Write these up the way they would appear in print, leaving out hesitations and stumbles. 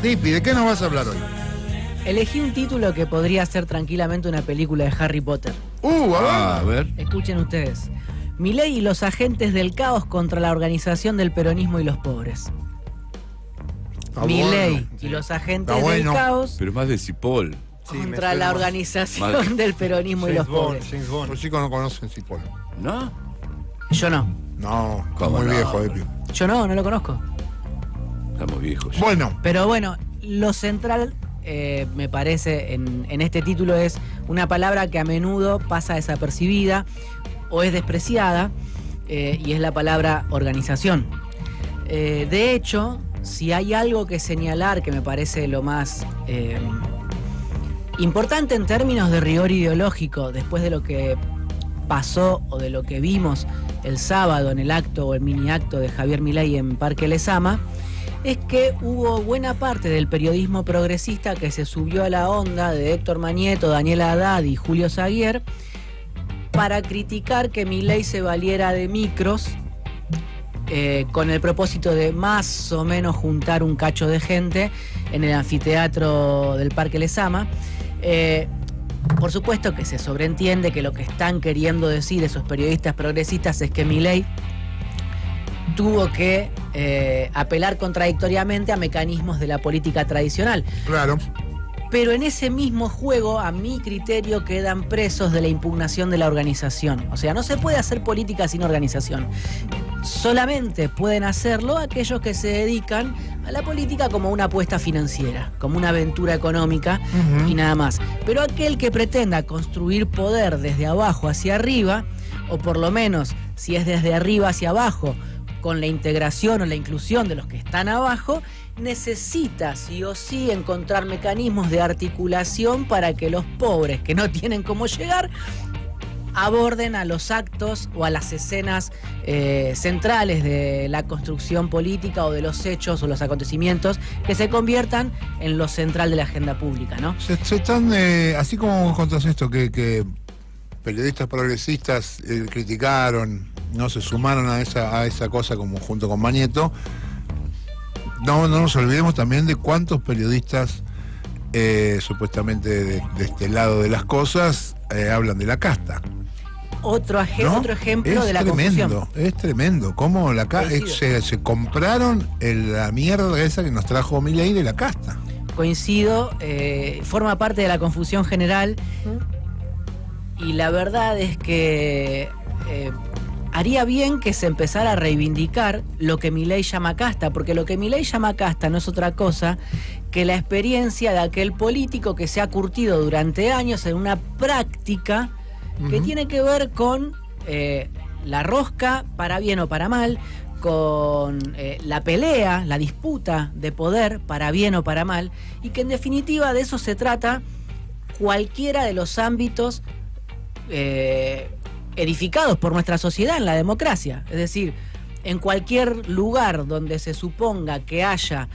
Dipi, ¿de qué nos vas a hablar hoy? Elegí un título que podría ser tranquilamente una película de Harry Potter. A ver. Escuchen ustedes. Milei y los agentes del caos contra la organización del peronismo y los pobres. Milei y los agentes del caos Pero más de Cipoll. contra la organización del peronismo y los pobres. Los chicos no conocen Cipoll. ¿No? Yo no. No, ¿Cómo muy no? viejo, Epi. Yo no lo conozco. Estamos viejos ya. Bueno, Pero bueno, lo central, me parece, en este título es una palabra que a menudo pasa desapercibida o es despreciada, y es la palabra organización. De hecho, si hay algo que señalar que me parece lo más importante en términos de rigor ideológico, después de lo que pasó o de lo que vimos el sábado en el acto o el mini acto de Javier Milei en Parque Lezama, es que hubo buena parte del periodismo progresista que se subió a la onda de Héctor Manieto, Daniel Haddad y Julio Saguier para criticar que Milei se valiera de micros con el propósito de más o menos juntar un cacho de gente en el anfiteatro del Parque Lezama. Por supuesto que se sobreentiende que lo que están queriendo decir esos periodistas progresistas es que Milei tuvo que apelar contradictoriamente a mecanismos de la política tradicional. claro. Pero en ese mismo juego, a mi criterio, quedan presos de la impugnación de la organización. O sea, no se puede hacer política sin organización. Solamente pueden hacerlo aquellos que se dedican a la política como una apuesta financiera, como una aventura económica y nada más. Pero aquel que pretenda construir poder desde abajo hacia arriba, o por lo menos si es desde arriba hacia abajo, con la integración o la inclusión de los que están abajo, necesita sí o sí encontrar mecanismos de articulación para que los pobres que no tienen cómo llegar aborden a los actos o a las escenas centrales de la construcción política o de los hechos o los acontecimientos que se conviertan en lo central de la agenda pública, ¿no? Se están, así como vos contás esto, que periodistas progresistas criticaron, no se sumaron a esa cosa como junto con Manieto. No nos olvidemos también de cuántos periodistas supuestamente de este lado de las cosas hablan de la casta. Otro ejemplo es de la tremendo, confusión. es tremendo. Cómo se compraron la mierda esa que nos trajo Milei de la casta. Coincido, forma parte de la confusión general y la verdad es que haría bien que se empezara a reivindicar lo que Milei llama casta, porque lo que Milei llama casta no es otra cosa que la experiencia de aquel político que se ha curtido durante años en una práctica que tiene que ver con la rosca, para bien o para mal, con la pelea, la disputa de poder, para bien o para mal, y que en definitiva de eso se trata cualquiera de los ámbitos edificados por nuestra sociedad en la democracia. Es decir, en cualquier lugar donde se suponga que haya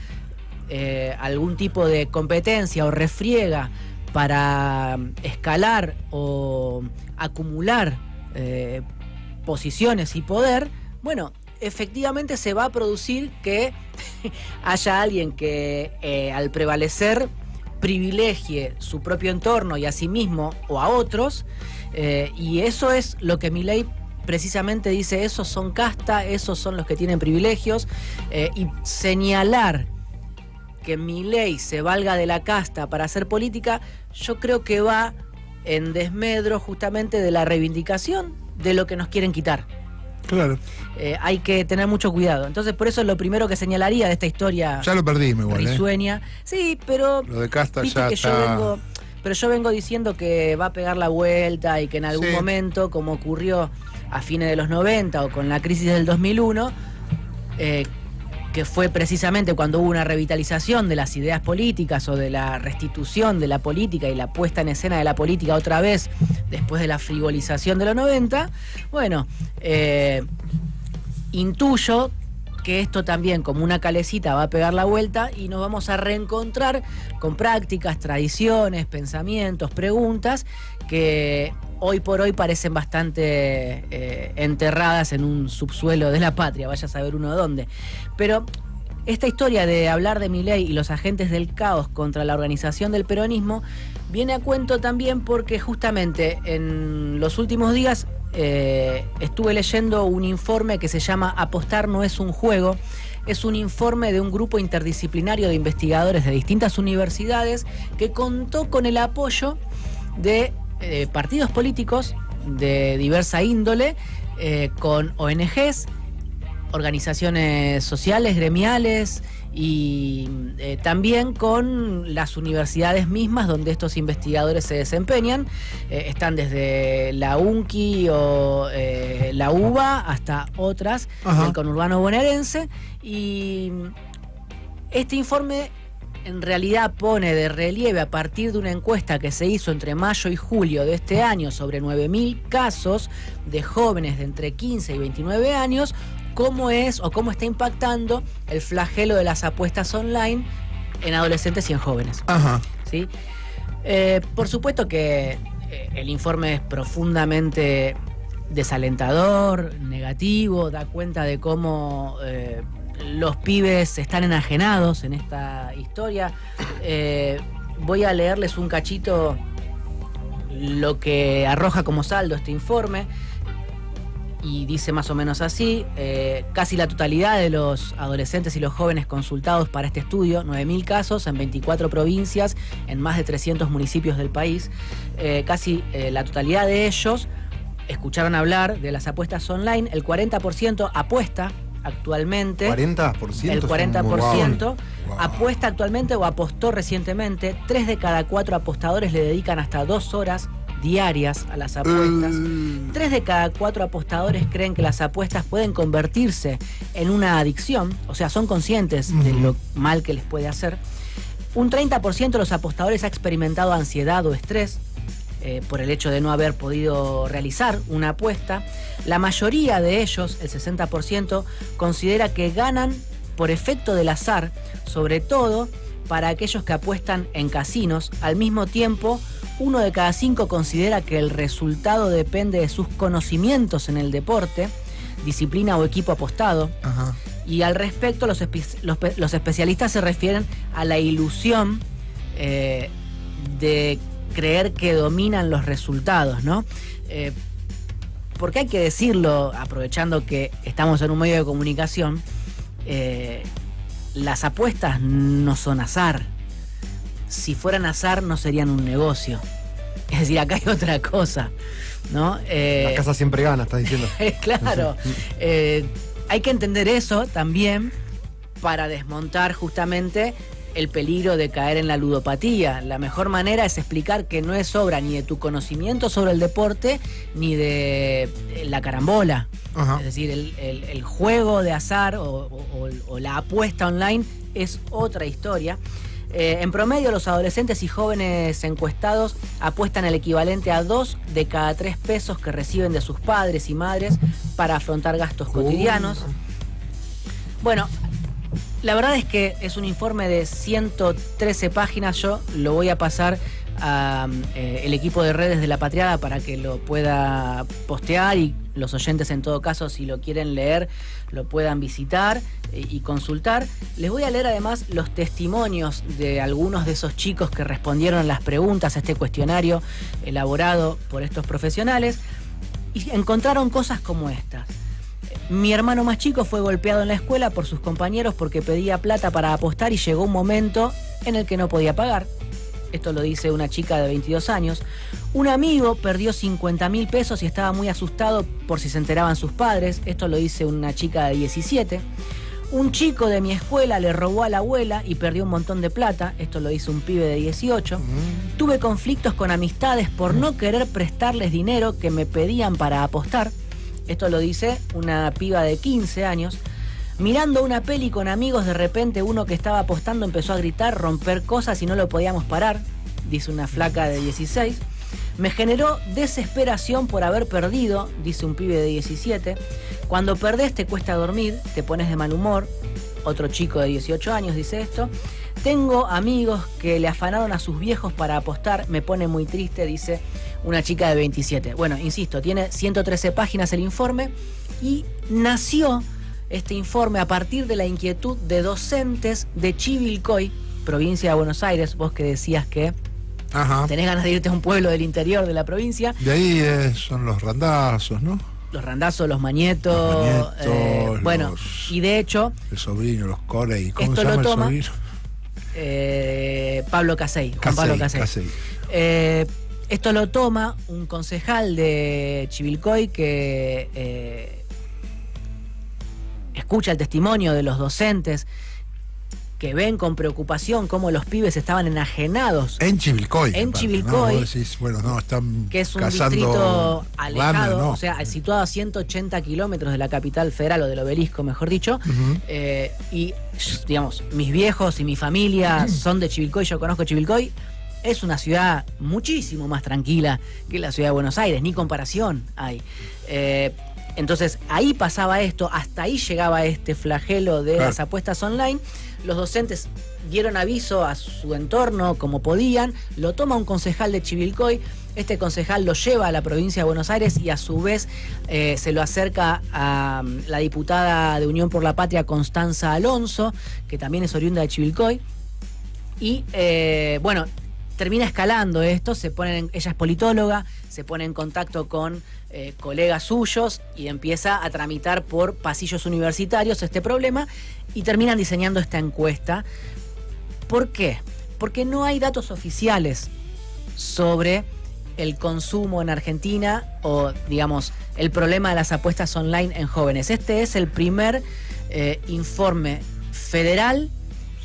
algún tipo de competencia o refriega para escalar o acumular posiciones y poder, bueno, efectivamente se va a producir que haya alguien que al prevalecer privilegie su propio entorno y a sí mismo o a otros, y eso es lo que Milei precisamente dice, esos son casta, esos son los que tienen privilegios, y señalar que Milei se valga de la casta para hacer política, yo creo que va en desmedro justamente de la reivindicación de lo que nos quieren quitar. Claro. Hay que tener mucho cuidado. Entonces, por eso es lo primero que señalaría de esta historia. Ya lo perdimos igual, risueña. Sí, pero lo de casta viste ya que está. yo vengo diciendo que va a pegar la vuelta y que en algún momento, como ocurrió a fines de los 90 o con la crisis del 2001, que fue precisamente cuando hubo una revitalización de las ideas políticas o de la restitución de la política y la puesta en escena de la política otra vez después de la frivolización de los 90, bueno, intuyo que esto también como una calecita va a pegar la vuelta y nos vamos a reencontrar con prácticas, tradiciones, pensamientos, preguntas que hoy por hoy parecen bastante enterradas en un subsuelo de la patria, vaya a saber uno dónde. Pero esta historia de hablar de Milei y los agentes del caos contra la organización del peronismo viene a cuento también porque justamente en los últimos días estuve leyendo un informe que se llama Apostar no es un juego. Es un informe de un grupo interdisciplinario de investigadores de distintas universidades que contó con el apoyo de partidos políticos de diversa índole, con ONGs, organizaciones sociales, gremiales y también con las universidades mismas donde estos investigadores se desempeñan. Están desde la UNCI o la UBA hasta otras del conurbano bonaerense, y este informe en realidad pone de relieve, a partir de una encuesta que se hizo entre mayo y julio de este año sobre 9.000 casos de jóvenes de entre 15 y 29 años, cómo es o cómo está impactando el flagelo de las apuestas online en adolescentes y en jóvenes. ¿Sí? Por supuesto que el informe es profundamente desalentador, negativo, da cuenta de cómo los pibes están enajenados en esta historia. Voy a leerles un cachito lo que arroja como saldo este informe. Y dice más o menos así: casi la totalidad de los adolescentes y los jóvenes consultados para este estudio, 9.000 casos en 24 provincias, en más de 300 municipios del país, casi la totalidad de ellos escucharon hablar de las apuestas online. El 40% apuesta actualmente. ¿40%? El 40% apuesta actualmente o apostó recientemente. 3 de cada 4 apostadores le dedican hasta 2 horas diarias a las apuestas. 3 de cada 4 apostadores creen que las apuestas pueden convertirse en una adicción, o sea, son conscientes de lo mal que les puede hacer. Un 30% de los apostadores ha experimentado ansiedad o estrés por el hecho de no haber podido realizar una apuesta. La mayoría de ellos, el 60%, considera que ganan por efecto del azar, sobre todo para aquellos que apuestan en casinos. Al mismo tiempo, 1 de cada 5 considera que el resultado depende de sus conocimientos en el deporte, disciplina o equipo apostado. Y al respecto, los especialistas se refieren a la ilusión de creer que dominan los resultados, ¿no? Porque hay que decirlo, aprovechando que estamos en un medio de comunicación, las apuestas no son azar. Si fueran azar, no serían un negocio. Es decir, acá hay otra cosa, ¿no? La casa siempre gana, estás diciendo. Claro. Hay que entender eso también para desmontar justamente el peligro de caer en la ludopatía. La mejor manera es explicar que no es obra ni de tu conocimiento sobre el deporte ni de la carambola. Es decir, el juego de azar o la apuesta online es otra historia. En promedio, los adolescentes y jóvenes encuestados apuestan el equivalente a 2 de cada 3 pesos que reciben de sus padres y madres para afrontar gastos cotidianos. Bueno, la verdad es que es un informe de 113 páginas. Yo lo voy a pasar a el equipo de redes de La Patriada para que lo pueda postear, y los oyentes, en todo caso, si lo quieren leer, lo puedan visitar y consultar. Les voy a leer además los testimonios de algunos de esos chicos que respondieron las preguntas a este cuestionario elaborado por estos profesionales, y encontraron cosas como estas. Mi hermano más chico fue golpeado en la escuela por sus compañeros porque pedía plata para apostar y llegó un momento en el que no podía pagar. Esto lo dice una chica de 22 años. Un amigo perdió 50.000 pesos y estaba muy asustado por si se enteraban sus padres. Esto lo dice una chica de 17. Un chico de mi escuela le robó a la abuela y perdió un montón de plata. Esto lo dice un pibe de 18. Tuve conflictos con amistades por no querer prestarles dinero que me pedían para apostar. Esto lo dice una piba de 15 años. Mirando una peli con amigos, de repente uno que estaba apostando empezó a gritar, romper cosas y no lo podíamos parar, dice una flaca de 16. Me generó desesperación por haber perdido, dice un pibe de 17. Cuando perdés te cuesta dormir, te pones de mal humor. Otro chico de 18 años dice esto. Tengo amigos que le afanaron a sus viejos para apostar, me pone muy triste, dice una chica de 27. Bueno, insisto, tiene 113 páginas el informe y nació este informe a partir de la inquietud de docentes de Chivilcoy, provincia de Buenos Aires. Vos que decías que tenés ganas de irte a un pueblo del interior de la provincia. De ahí son los randazos, ¿no? Los randazos, los mañetos, bueno, y de hecho... El sobrino, los Corey, ¿cómo esto se llama lo toma, el sobrino? Pablo Casey, Juan Pablo Casey. Esto lo toma un concejal de Chivilcoy que escucha el testimonio de los docentes que ven con preocupación cómo los pibes estaban enajenados. En Chivilcoy. En Chivilcoy. ¿No? Vos decís, están que es un cazando distrito alejado, ranas, ¿no? o sea, situado a 180 kilómetros de la capital federal, o del obelisco, mejor dicho. Y, digamos, mis viejos y mi familia son de Chivilcoy, yo conozco Chivilcoy. Es una ciudad muchísimo más tranquila que la ciudad de Buenos Aires, ni comparación hay. Entonces, ahí pasaba esto, hasta ahí llegaba este flagelo de las apuestas online. Los docentes dieron aviso a su entorno como podían, lo toma un concejal de Chivilcoy, este concejal lo lleva a la provincia de Buenos Aires y a su vez se lo acerca a la diputada de Unión por la Patria, Constanza Alonso, que también es oriunda de Chivilcoy. Y termina escalando esto, ella es politóloga, se pone en contacto con colegas suyos y empieza a tramitar por pasillos universitarios este problema y terminan diseñando esta encuesta. ¿Por qué? Porque no hay datos oficiales sobre el consumo en Argentina o, digamos, el problema de las apuestas online en jóvenes. Este es el primer informe federal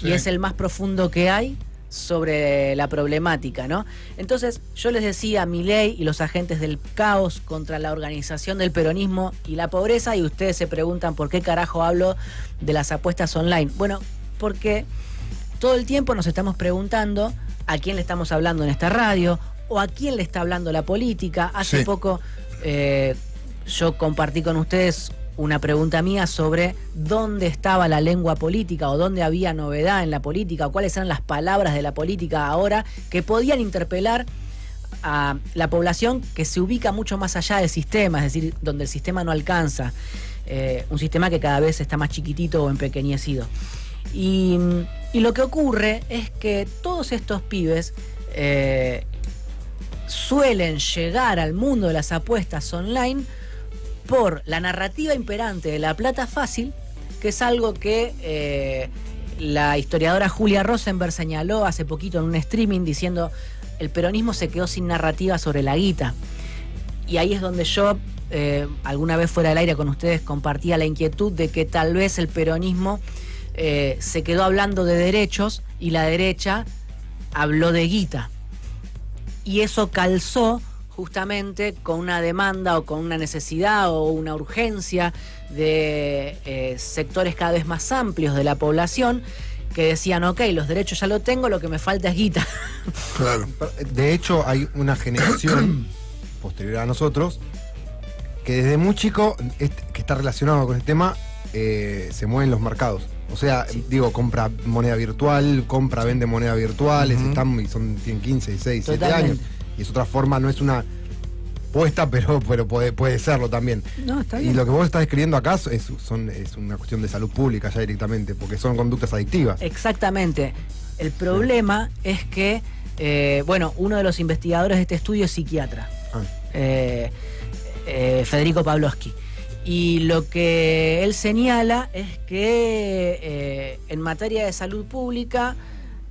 y es el más profundo que hay sobre la problemática, ¿no? Entonces, yo les decía, Milei y los agentes del caos contra la organización del peronismo y la pobreza, y ustedes se preguntan por qué carajo hablo de las apuestas online. Bueno, porque todo el tiempo nos estamos preguntando a quién le estamos hablando en esta radio o a quién le está hablando la política. Hace poco yo compartí con ustedes una pregunta mía sobre dónde estaba la lengua política o dónde había novedad en la política o cuáles eran las palabras de la política ahora que podían interpelar a la población que se ubica mucho más allá del sistema, es decir, donde el sistema no alcanza, un sistema que cada vez está más chiquitito o empequeñecido. Y lo que ocurre es que todos estos pibes suelen llegar al mundo de las apuestas online por la narrativa imperante de la plata fácil, que es algo que la historiadora Julia Rosenberg señaló hace poquito en un streaming diciendo el peronismo se quedó sin narrativa sobre la guita. Y ahí es donde yo, alguna vez fuera del aire con ustedes, compartía la inquietud de que tal vez el peronismo se quedó hablando de derechos y la derecha habló de guita. Y eso calzó justamente con una demanda o con una necesidad o una urgencia de sectores cada vez más amplios de la población que decían, ok, los derechos ya lo tengo, lo que me falta es guita. Claro. De hecho, hay una generación posterior a nosotros que desde muy chico, que está relacionado con este tema, se mueven los mercados. O sea, compra moneda virtual, vende moneda virtual, tienen 15, 16, 7 años. Y es otra forma, no es una puesta, pero puede serlo también. No, está bien. Y lo que vos estás escribiendo acá es una cuestión de salud pública ya directamente, porque son conductas adictivas. Exactamente. El problema es que, uno de los investigadores de este estudio es psiquiatra, Federico Pavlovsky. Y lo que él señala es que en materia de salud pública,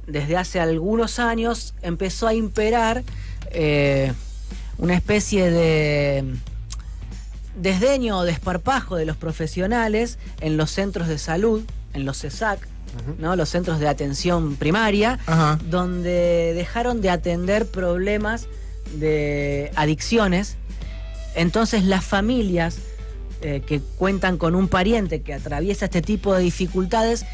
desde hace algunos años, empezó a imperar una especie de desdeño o desparpajo de los profesionales en los centros de salud, en los CESAC, ¿no? Los centros de atención primaria, donde dejaron de atender problemas de adicciones. Entonces las familias que cuentan con un pariente que atraviesa este tipo de dificultades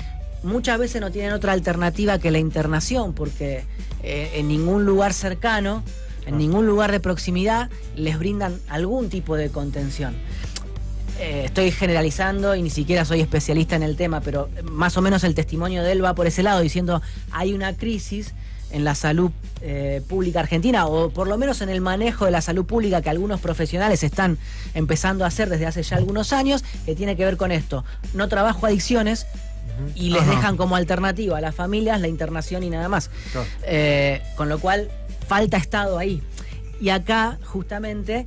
muchas veces no tienen otra alternativa que la internación, porque en ningún lugar cercano, en ningún lugar de proximidad les brindan algún tipo de contención. Estoy generalizando y ni siquiera soy especialista en el tema, pero más o menos el testimonio de él va por ese lado, diciendo hay una crisis en la salud pública argentina, o por lo menos en el manejo de la salud pública que algunos profesionales están empezando a hacer desde hace ya algunos años, que tiene que ver con esto. No trabajo adicciones y les dejan como alternativa a las familias la internación y nada más. Claro. Con lo cual falta Estado ahí. Y acá justamente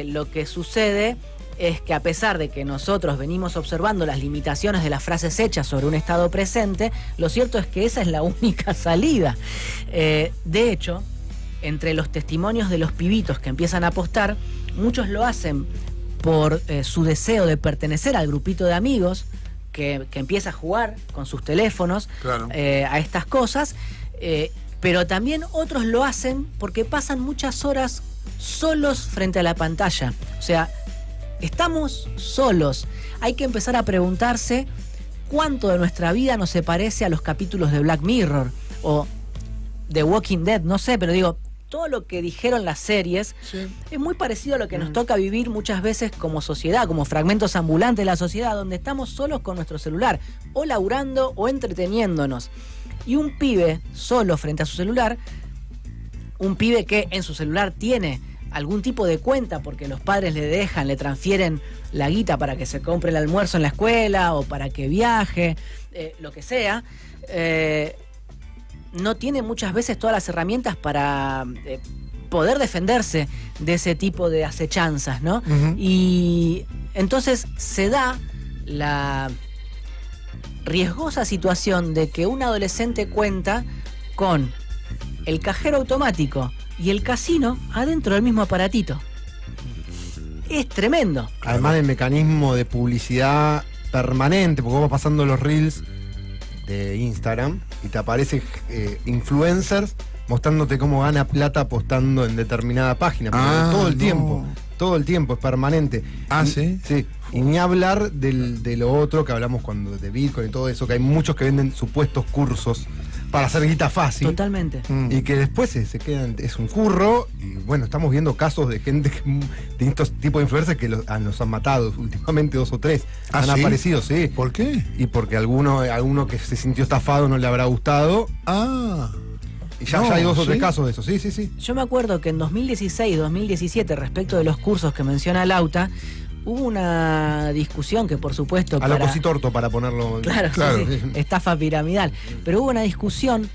lo que sucede es que a pesar de que nosotros venimos observando las limitaciones de las frases hechas sobre un Estado presente, lo cierto es que esa es la única salida. De hecho, entre los testimonios de los pibitos que empiezan a apostar, muchos lo hacen por su deseo de pertenecer al grupito de amigos que empieza a jugar con sus teléfonos a estas cosas, pero también otros lo hacen porque pasan muchas horas solos frente a la pantalla. O sea, estamos solos. Hay que empezar a preguntarse cuánto de nuestra vida nos se parece a los capítulos de Black Mirror o The Walking Dead, no sé, pero digo, todo lo que dijeron las series es muy parecido a lo que nos toca vivir muchas veces como sociedad, como fragmentos ambulantes de la sociedad, donde estamos solos con nuestro celular, o laburando o entreteniéndonos. Y un pibe solo frente a su celular, un pibe que en su celular tiene algún tipo de cuenta porque los padres le dejan, le transfieren la guita para que se compre el almuerzo en la escuela o para que viaje, lo que sea, no tiene muchas veces todas las herramientas para poder defenderse de ese tipo de acechanzas, ¿no? Y entonces se da la riesgosa situación de que un adolescente cuenta con el cajero automático y el casino adentro del mismo aparatito. Es tremendo. Además del mecanismo de publicidad permanente, porque vos vas pasando los reels de Instagram y te aparece influencers mostrándote cómo gana plata apostando en determinada página. Todo el tiempo, es permanente. ¿Sí? Sí. Y ni hablar de lo otro que hablamos cuando de Bitcoin y todo eso, que hay muchos que venden supuestos cursos para hacer guita fácil. Totalmente. Y que después se quedan, es un curro. Y bueno, estamos viendo casos de gente de estos tipos de influencers que los han matado últimamente, 2 o 3. Han aparecido, sí. ¿Por qué? Y porque alguno que se sintió estafado no le habrá gustado. Y ya hay 2 o 3 casos de eso, sí. Yo me acuerdo que en 2016, 2017, respecto de los cursos que menciona Lauta, hubo una discusión que por supuesto... A lo cositorto para ponerlo... Claro. Sí. Estafa piramidal. Pero hubo una discusión,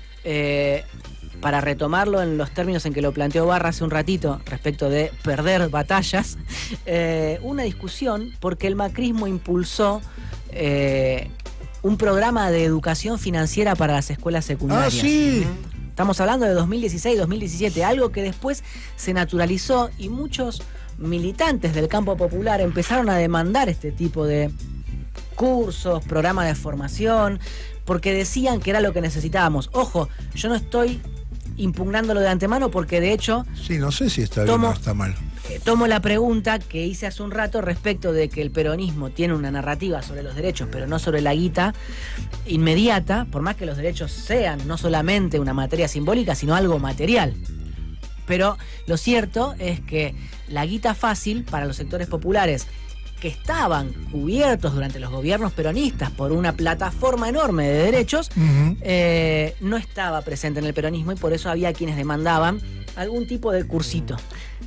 para retomarlo en los términos en que lo planteó Barra hace un ratito, respecto de perder batallas, una discusión porque el macrismo impulsó un programa de educación financiera para las escuelas secundarias. Sí. Estamos hablando de 2016, 2017, algo que después se naturalizó y muchos militantes del campo popular empezaron a demandar este tipo de cursos, programas de formación, porque decían que era lo que necesitábamos. Ojo, yo no estoy impugnándolo de antemano porque de hecho... Sí, no sé si está bien o está mal. Tomo la pregunta que hice hace un rato respecto de que el peronismo tiene una narrativa sobre los derechos, pero no sobre la guita inmediata, por más que los derechos sean no solamente una materia simbólica, sino algo material. Pero lo cierto es que la guita fácil para los sectores populares que estaban cubiertos durante los gobiernos peronistas por una plataforma enorme de derechos, no estaba presente en el peronismo y por eso había quienes demandaban algún tipo de cursito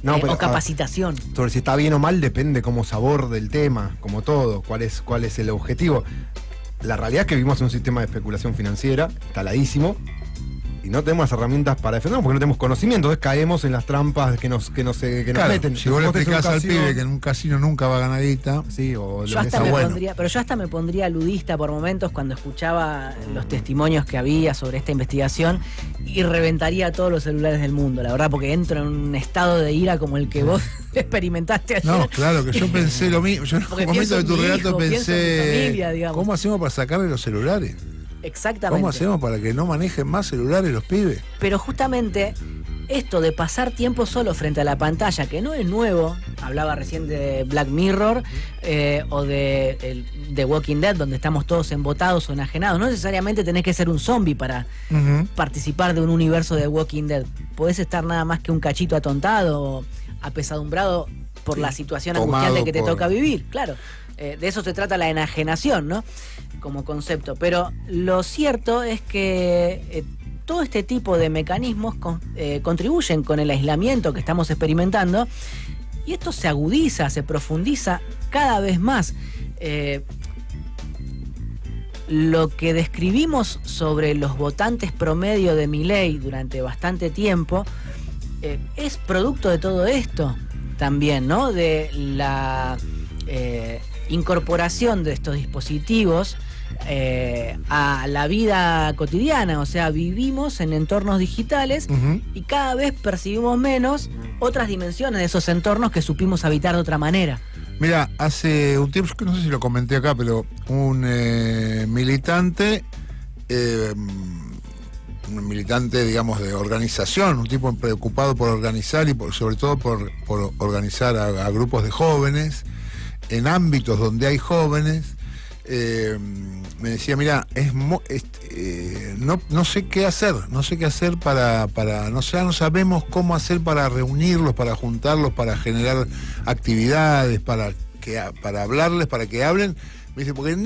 o capacitación. Sobre si está bien o mal depende como sabor del tema, como todo, cuál es el objetivo. La realidad es que vivimos en un sistema de especulación financiera instaladísimo y no tenemos las herramientas para defendernos porque no tenemos conocimiento, entonces caemos en las trampas que nos meten. Si vos le explicás al pibe que en un casino nunca va a ganar guita, sí, o yo hasta me pondría ludista por momentos cuando escuchaba los testimonios que había sobre esta investigación y reventaría todos los celulares del mundo, la verdad, porque entro en un estado de ira como el que vos experimentaste ayer. No, claro, que yo pensé lo mismo. Yo en un momento de tu relato pensé, familia, ¿cómo hacemos para sacarle los celulares? Exactamente. ¿Cómo hacemos para que no manejen más celulares los pibes? Pero justamente esto de pasar tiempo solo frente a la pantalla, que no es nuevo, hablaba recién de Black Mirror o de The Walking Dead, donde estamos todos embotados o enajenados. No necesariamente tenés que ser un zombie para participar de un universo de Walking Dead. Podés estar nada más que un cachito atontado o apesadumbrado por la situación angustiante que te toca vivir. Claro, de eso se trata la enajenación, ¿no? Como concepto. Pero lo cierto es que todo este tipo de mecanismos contribuyen con el aislamiento que estamos experimentando, y esto se agudiza, se profundiza cada vez más. Lo que describimos sobre los votantes promedio de Milei durante bastante tiempo es producto de todo esto también, ¿no? De la incorporación de estos dispositivos a la vida cotidiana. O sea, vivimos en entornos digitales y cada vez percibimos menos otras dimensiones de esos entornos que supimos habitar de otra manera. Mira, hace un tiempo, no sé si lo comenté acá, pero un militante, digamos, de organización, un tipo preocupado por organizar y sobre todo por organizar a grupos de jóvenes en ámbitos donde hay jóvenes, me decía, mira, no sé qué hacer para no sabemos cómo hacer para reunirlos, para juntarlos, para generar actividades, para hablarles, para que hablen. Me dice, porque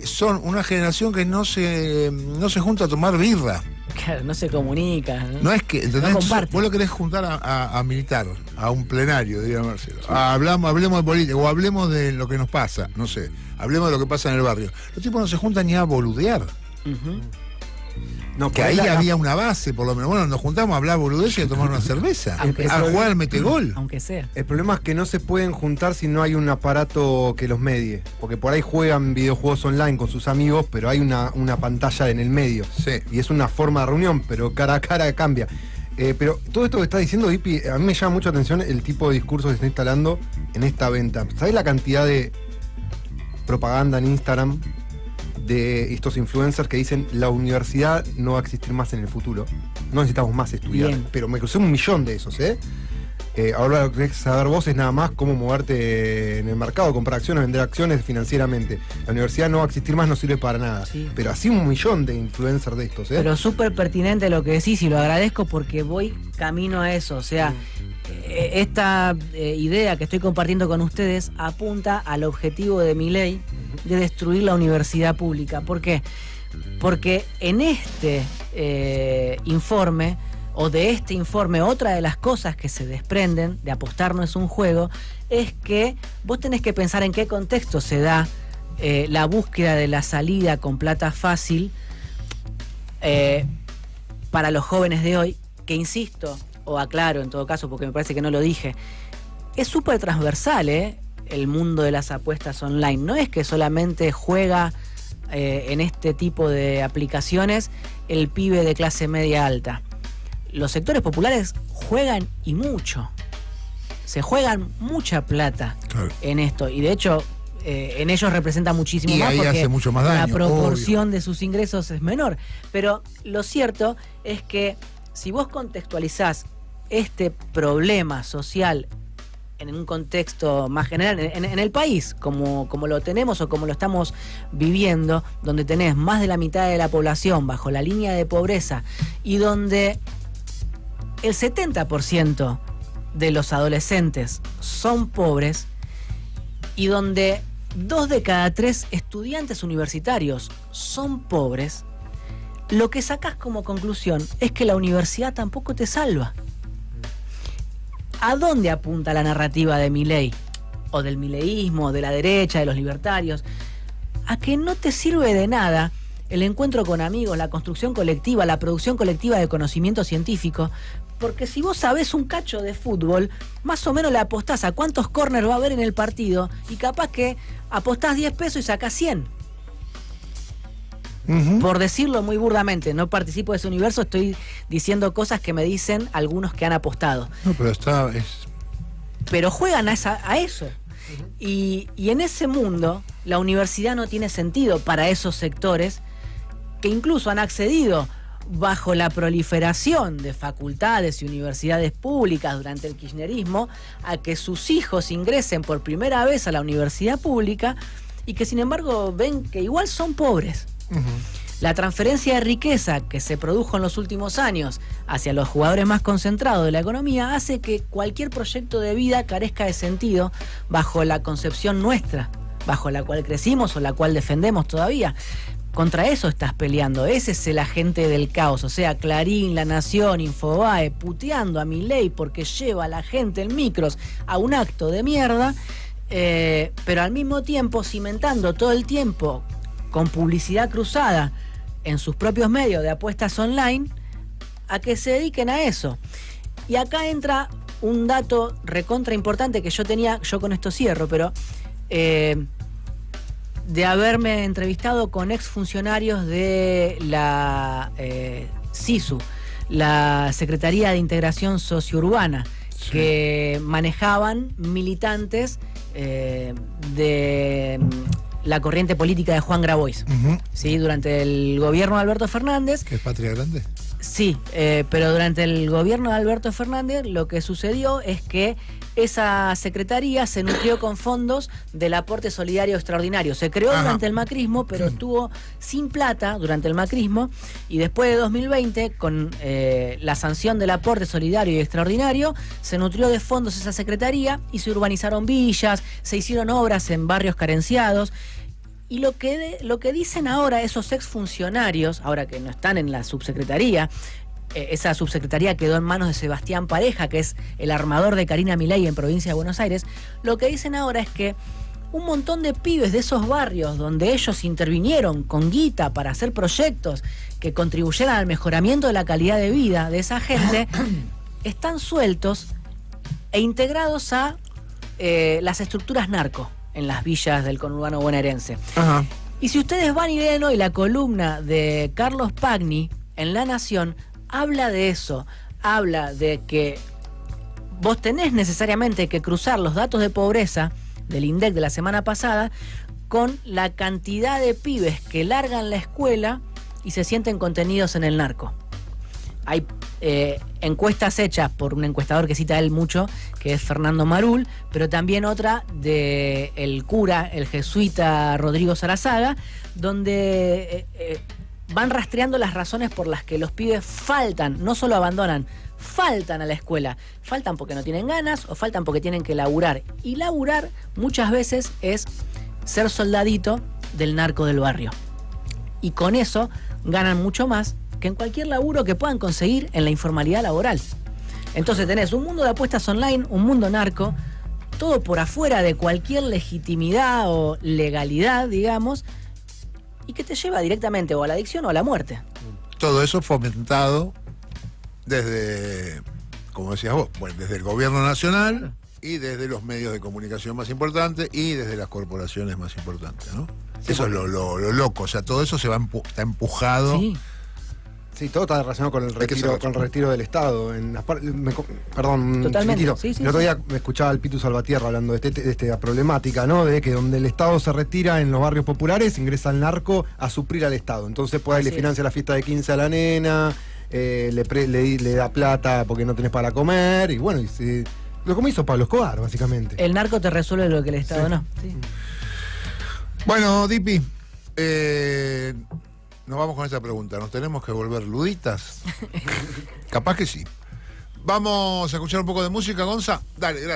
son una generación que no se junta a tomar birra. Claro, no se comunica. No es que, ¿entendés? No comparte. Vos lo querés juntar a militar, a un plenario, diría Marcelo. Sí. Hablemos de política, o hablemos de lo que nos pasa, no sé. Hablemos de lo que pasa en el barrio. Los tipos no se juntan ni a boludear. No, que ahí había una base, por lo menos. Bueno, nos juntamos a hablar boludeces y a tomar una cerveza. A jugar al metegol. Aunque sea. El problema es que no se pueden juntar si no hay un aparato que los medie. Porque por ahí juegan videojuegos online con sus amigos, pero hay una pantalla en el medio. Sí. Y es una forma de reunión, pero cara a cara cambia. Pero todo esto que está diciendo, Ipi, a mí me llama mucho la atención el tipo de discurso que se está instalando en esta venta. ¿Sabés la cantidad de propaganda en Instagram de estos influencers que dicen la universidad no va a existir más en el futuro? No necesitamos más estudiar. Bien. Pero me crucé 1 millón de esos, ahora lo que querés saber vos es nada más cómo moverte en el mercado, comprar acciones, vender acciones financieramente. La universidad no va a existir más, no sirve para nada. Sí. Pero así 1 millón de influencers de estos, Pero súper pertinente lo que decís, y lo agradezco porque voy camino a eso. O sea, esta idea que estoy compartiendo con ustedes apunta al objetivo de Milei de destruir la universidad pública. ¿Por qué? Porque en este informe, o de este informe, otra de las cosas que se desprenden de Apostar no es un juego, es que vos tenés que pensar en qué contexto se da la búsqueda de la salida con plata fácil para los jóvenes de hoy, que insisto, o aclaro en todo caso porque me parece que no lo dije, es súper transversal, el mundo de las apuestas online. No es que solamente juega en este tipo de aplicaciones el pibe de clase media alta. Los sectores populares juegan y mucho. Se juegan mucha plata en esto. Y de hecho, en ellos representa muchísimo y más ahí porque hace mucho más daño, la proporción de sus ingresos es menor. Pero lo cierto es que si vos contextualizás este problema social en un contexto más general, en el país, como lo tenemos o como lo estamos viviendo, donde tenés más de la mitad de la población bajo la línea de pobreza y donde el 70% de los adolescentes son pobres y donde 2 de cada 3 estudiantes universitarios son pobres, lo que sacás como conclusión es que la universidad tampoco te salva. ¿A dónde apunta la narrativa de Milei? O del mileísmo, de la derecha, de los libertarios. A que no te sirve de nada el encuentro con amigos, la construcción colectiva, la producción colectiva de conocimiento científico, porque si vos sabés un cacho de fútbol, más o menos le apostás a cuántos córner va a haber en el partido y capaz que apostás 10 pesos y sacás 100. Por decirlo muy burdamente, no participo de ese universo, estoy diciendo cosas que me dicen algunos que han apostado. No, pero Pero juegan a eso. Y en ese mundo, la universidad no tiene sentido para esos sectores que incluso han accedido bajo la proliferación de facultades y universidades públicas durante el kirchnerismo a que sus hijos ingresen por primera vez a la universidad pública y que sin embargo ven que igual son pobres. La transferencia de riqueza que se produjo en los últimos años hacia los jugadores más concentrados de la economía hace que cualquier proyecto de vida carezca de sentido bajo la concepción nuestra, bajo la cual crecimos o la cual defendemos todavía. contra eso estás peleando. Ese es el agente del caos. O sea, Clarín, La Nación, Infobae, puteando a Milei porque lleva a la gente en micros a un acto de mierda, pero al mismo tiempo cimentando todo el tiempo con publicidad cruzada en sus propios medios de apuestas online a que se dediquen a eso. Y acá entra un dato recontra importante que yo tenía, yo con esto cierro, pero de haberme entrevistado con exfuncionarios de la SISU, la Secretaría de Integración Sociourbana, sí, que manejaban militantes de la corriente política de Juan Grabois, ¿sí? Durante el gobierno de Alberto Fernández. ¿Que es Patria Grande? Sí, pero durante el gobierno de Alberto Fernández lo que sucedió es que esa secretaría se nutrió con fondos del aporte solidario extraordinario. Se creó durante el macrismo, pero estuvo sin plata durante el macrismo, y después de 2020, con la sanción del aporte solidario y extraordinario, se nutrió de fondos esa secretaría y se urbanizaron villas, se hicieron obras en barrios carenciados. Y lo que dicen ahora esos exfuncionarios, ahora que no están en la subsecretaría, esa subsecretaría quedó en manos de Sebastián Pareja, que es el armador de Karina Milei en provincia de Buenos Aires, lo que dicen ahora es que un montón de pibes de esos barrios donde ellos intervinieron con guita para hacer proyectos que contribuyeran al mejoramiento de la calidad de vida de esa gente, están sueltos e integrados a las estructuras narco en las villas del conurbano bonaerense. Ajá. Y si ustedes van y leen hoy la columna de Carlos Pagni en La Nación, habla de eso, habla de que vos tenés necesariamente que cruzar los datos de pobreza del INDEC de la semana pasada con la cantidad de pibes que largan la escuela y se sienten contenidos en el narco. Hay encuestas hechas por un encuestador que cita él mucho, que es Fernando Marul, pero también otra de el cura, el jesuita Rodrigo Sarazaga, donde van rastreando las razones por las que los pibes faltan, no solo abandonan, faltan a la escuela. Faltan porque no tienen ganas o faltan porque tienen que laburar. Y laburar muchas veces es ser soldadito del narco del barrio. Y con eso ganan mucho más que en cualquier laburo que puedan conseguir en la informalidad laboral. Entonces tenés un mundo de apuestas online, un mundo narco, todo por afuera de cualquier legitimidad o legalidad, digamos, y que te lleva directamente o a la adicción o a la muerte. Todo eso fomentado desde, como decías vos, bueno, desde el gobierno nacional y desde los medios de comunicación más importantes y desde las corporaciones más importantes, ¿no? Sí, eso es lo loco, o sea, todo eso se va está empujado. Sí. Sí, todo está relacionado con el retiro del Estado. Perdón, totalmente. El otro día me escuchaba al Pitu Salvatierra hablando de esta problemática, ¿no? De que donde el Estado se retira en los barrios populares, ingresa el narco a suplir al Estado. Entonces, pues ahí le financia la fiesta de 15 a la nena, le da plata porque no tenés para comer, y bueno, lo como hizo Pablo Escobar, básicamente. El narco te resuelve lo que el Estado no. Sí. Bueno, Dipi, nos vamos con esta pregunta. ¿Nos tenemos que volver luditas? Capaz que sí. Vamos a escuchar un poco de música, Gonza. Dale, gracias.